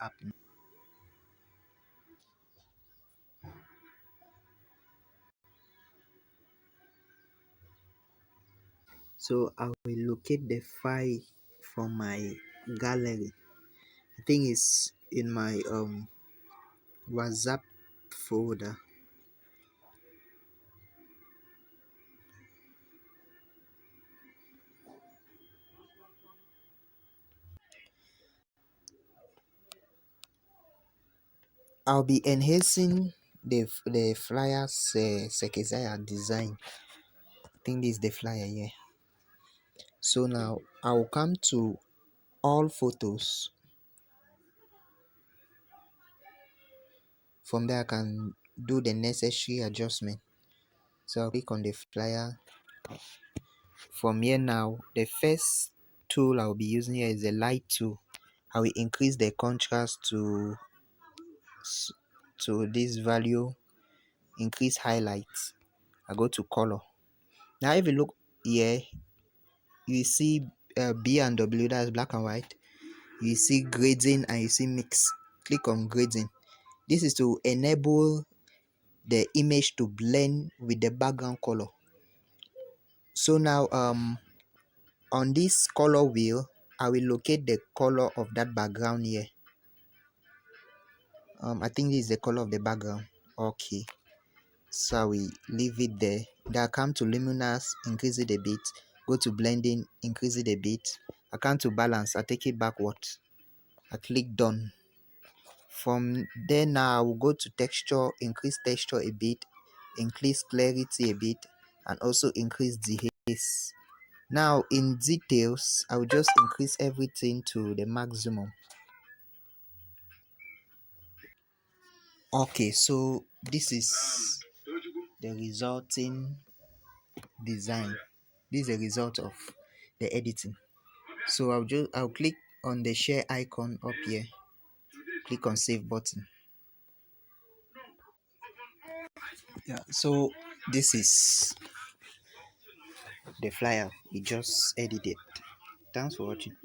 app. So I will locate the file from my gallery. I think it's in my WhatsApp folder. I'll be enhancing the flyer's Sekizaya design. I think this is the flyer here. So now I will come to all photos. From there I can do the necessary adjustment. So I'll click on the flyer. From here now, the first tool I'll be using here is the light tool. I will increase the contrast to this value, increase highlights. I go to color. Now if you look here, you see B and W, that's black and white. You see grading and you see mix. Click on grading. This is to enable the image to blend with the background color. So now on this color wheel, I will locate the color of that background here. I think this is the color of the background. Okay, so we leave it there. Then I come to luminance, increase it a bit. Go to blending, increase it a bit. I come to balance, I take it backwards. I click done. From there now I will go to texture, increase texture a bit, increase clarity a bit, and also increase the haze. Now in details, I will just increase everything to the maximum. Okay, so this is the resulting design. This is the result of the editing. So I'll click on the share icon up here, click on save button. Yeah, so this is the flyer we just edited. Thanks for watching.